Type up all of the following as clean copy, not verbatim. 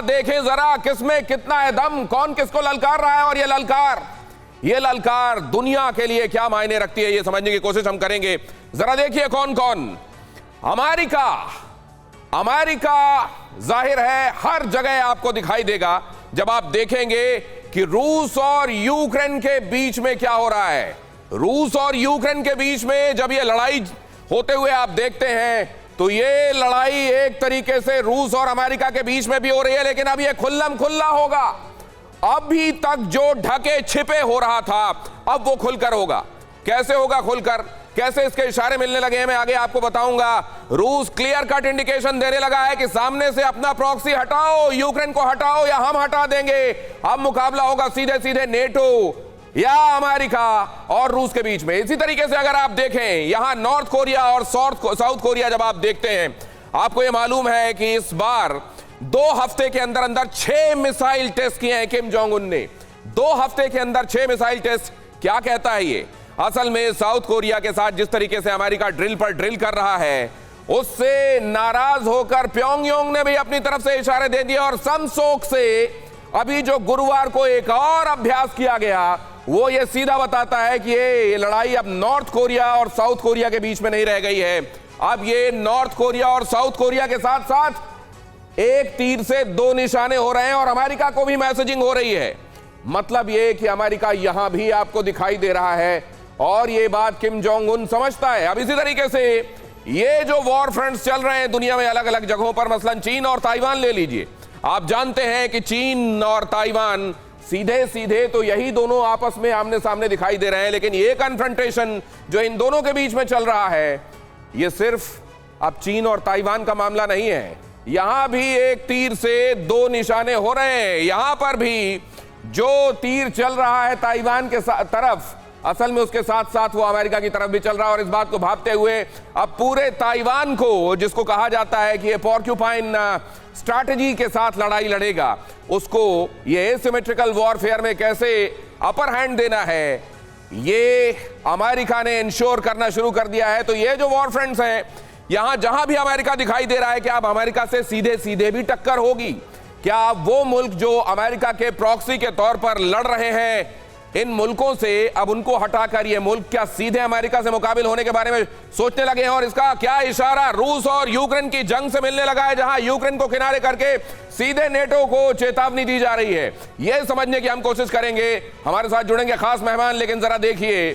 देखें जरा किसमें कितना है दम, कौन किसको ललकार रहा है, और ये ललकार दुनिया के लिए क्या मायने रखती है, ये समझने की कोशिश हम करेंगे। जरा देखिए कौन कौन। अमेरिका जाहिर है हर जगह आपको दिखाई देगा जब आप देखेंगे कि रूस और यूक्रेन के बीच में क्या हो रहा है। रूस और यूक्रेन के बीच में जब ये लड़ाई होते हुए आप देखते हैं तो ये लड़ाई एक तरीके से रूस और अमेरिका के बीच में भी हो रही है, लेकिन अब ये खुल्लम खुल्ला होगा। अभी तक जो ढके छिपे हो रहा था अब वो खुलकर होगा। कैसे होगा खुलकर, कैसे इसके इशारे मिलने लगे हैं मैं आगे आपको बताऊंगा। रूस क्लियर कट इंडिकेशन देने लगा है कि सामने से अपना प्रॉक्सी हटाओ, यूक्रेन को हटाओ या हम हटा देंगे। अब मुकाबला होगा सीधे सीधे नेटो या अमेरिका और रूस के बीच में। इसी तरीके से अगर आप देखें यहां नॉर्थ कोरिया और साउथ कोरिया जब आप देखते हैं, आपको यह मालूम है कि इस बार 2 हफ्ते के अंदर अंदर 6 मिसाइल टेस्ट किए हैं किम जोंग उन ने। 2 हफ्ते के अंदर 6 मिसाइल टेस्ट। क्या कहता है ये? असल में साउथ कोरिया के साथ जिस तरीके से अमेरिका ड्रिल पर ड्रिल कर रहा है उससे नाराज होकर प्योंगयांग ने भी अपनी तरफ से इशारे दे दिए, और समसोक से अभी जो गुरुवार को एक और अभ्यास किया गया वो ये सीधा बताता है कि ये लड़ाई अब नॉर्थ कोरिया और साउथ कोरिया के बीच में नहीं रह गई है। अब ये नॉर्थ कोरिया और साउथ कोरिया के साथ साथ एक तीर से 2 निशाने हो रहे हैं, और अमेरिका को भी मैसेजिंग हो रही है। मतलब ये कि अमेरिका यहां भी आपको दिखाई दे रहा है, और ये बात किम जोंग उन समझता है। अब इसी तरीके से ये जो वॉर फ्रंट्स चल रहे हैं दुनिया में अलग अलग जगहों पर, मसलन चीन और ताइवान ले लीजिए। आप जानते हैं कि चीन और ताइवान सीधे सीधे तो यही दोनों आपस में आमने सामने दिखाई दे रहे हैं, लेकिन ये कन्फ्रंटेशन जो इन दोनों के बीच में चल रहा है ये सिर्फ अब चीन और ताइवान का मामला नहीं है। यहां भी एक तीर से 2 निशाने हो रहे हैं। यहां पर भी जो तीर चल रहा है ताइवान के तरफ, असल में उसके साथ साथ वो अमेरिका की तरफ भी चल रहा है, और इस बात को भांपते हुए अब पूरे ताइवान को, जिसको कहा जाता है कि ये पोर्क्यूपाइन स्ट्रैटेजी के साथ लड़ाई लड़ेगा, उसको ये एसिमेट्रिकल वॉरफेयर में कैसे अपर हैंड देना है ये अमेरिका ने इंश्योर करना शुरू कर दिया है। तो ये जो वॉर फ्रंट्स हैं यहां जहां भी अमेरिका दिखाई दे रहा है कि अब अमेरिका से सीधे सीधे भी टक्कर होगी। क्या वो मुल्क जो अमेरिका के प्रॉक्सी के तौर पर लड़ रहे हैं, इन मुल्कों से अब उनको हटाकर ये मुल्क क्या सीधे अमेरिका से मुकाबिल होने के बारे में सोचने लगे हैं? और इसका क्या इशारा रूस और यूक्रेन की जंग से मिलने लगा है, जहां यूक्रेन को किनारे करके सीधे नेटो को चेतावनी दी जा रही है। यह समझने की हम कोशिश करेंगे। हमारे साथ जुड़ेंगे खास मेहमान, लेकिन जरा देखिए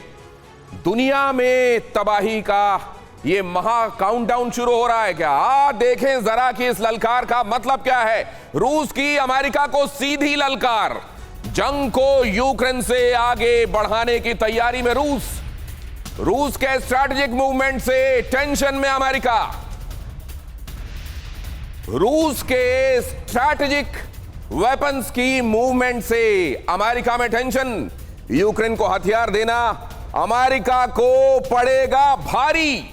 दुनिया में तबाही का ये महा काउंटडाउन शुरू हो रहा है क्या? देखें जरा कि इस ललकार का मतलब क्या है। रूस की अमेरिका को सीधी ललकार, जंग को यूक्रेन से आगे बढ़ाने की तैयारी में रूस के स्ट्रैटेजिक मूवमेंट से टेंशन में अमेरिका, रूस के स्ट्रैटेजिक वेपन्स की मूवमेंट से अमेरिका में टेंशन। यूक्रेन को हथियार देना अमेरिका को पड़ेगा भारी।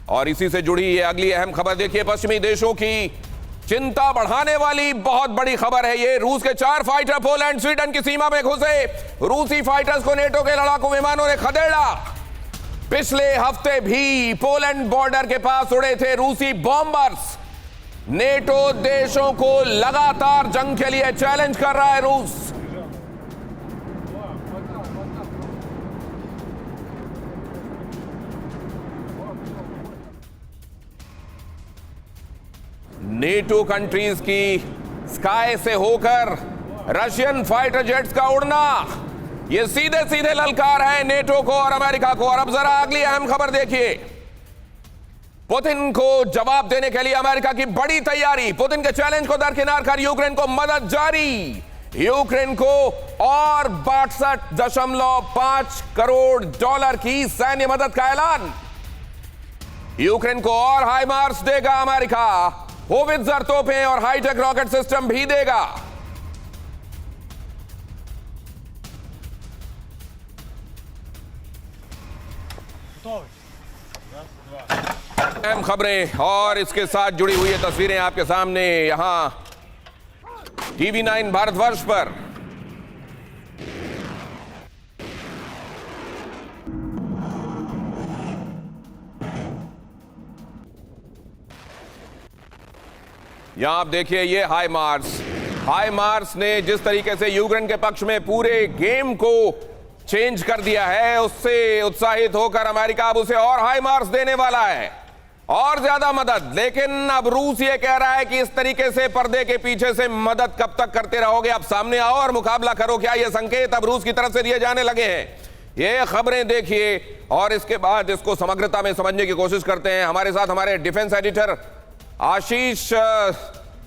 और इसी से जुड़ी ये अगली अहम खबर देखिए, पश्चिमी देशों की चिंता बढ़ाने वाली बहुत बड़ी खबर है ये। रूस के 4 फाइटर पोलैंड स्वीडन की सीमा में घुसे। रूसी फाइटर्स को नेटो के लड़ाकू विमानों ने खदेड़ा। पिछले हफ्ते भी पोलैंड बॉर्डर के पास उड़े थे रूसी बॉम्बर्स। नेटो देशों को लगातार जंग के लिए चैलेंज कर रहा है रूस। नेटो कंट्रीज की स्काई से होकर रशियन फाइटर जेट्स का उड़ना, यह सीधे सीधे ललकार है नेटो को और अमेरिका को। और अब जरा अगली अहम खबर देखिए, पुतिन को जवाब देने के लिए अमेरिका की बड़ी तैयारी। पुतिन के चैलेंज को दरकिनार कर यूक्रेन को मदद जारी। यूक्रेन को और 62.5 करोड़ डॉलर की सैन्य मदद का ऐलान। यूक्रेन को और हाइमार्स देगा अमेरिका, होवित्जर तोपें और हाईटेक रॉकेट सिस्टम भी देगा। अहम खबरें और इसके साथ जुड़ी हुई तस्वीरें आपके सामने यहां TV9 भारतवर्ष पर। यहां आप देखिए, ये हाई मार्स ने जिस तरीके से यूक्रेन के पक्ष में पूरे गेम को चेंज कर दिया है, उससे उत्साहित होकर अमेरिका अब उसे और हाई मार्स देने वाला है, और ज्यादा मदद। लेकिन अब रूस ये कह रहा है कि इस तरीके से पर्दे के पीछे से मदद कब तक करते रहोगे, अब सामने आओ और मुकाबला करो। क्या ये संकेत अब रूस की तरफ से दिए जाने लगे हैं? ये खबरें देखिए और इसके बाद इसको समग्रता में समझने की कोशिश करते हैं। हमारे साथ हमारे डिफेंस एडिटर आशीष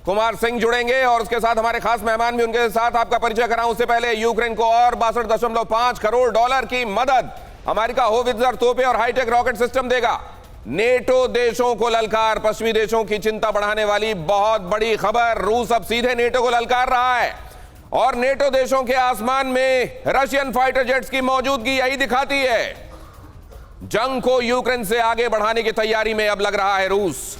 कुमार सिंह जुड़ेंगे और उसके साथ हमारे खास मेहमान भी, उनके साथ आपका परिचय कराऊं उससे पहले, यूक्रेन को और 62.5 करोड़ डॉलर की मदद। अमेरिका होवित्जर तोपे और हाईटेक रॉकेट सिस्टम देगा। नेटो देशों को ललकार, पश्चिमी देशों की चिंता बढ़ाने वाली बहुत बड़ी खबर। रूस अब सीधे नेटो को ललकार रहा है और नेटो देशों के आसमान में रशियन फाइटर जेट्स की मौजूदगी यही दिखाती है। जंग को यूक्रेन से आगे बढ़ाने की तैयारी में अब लग रहा है रूस।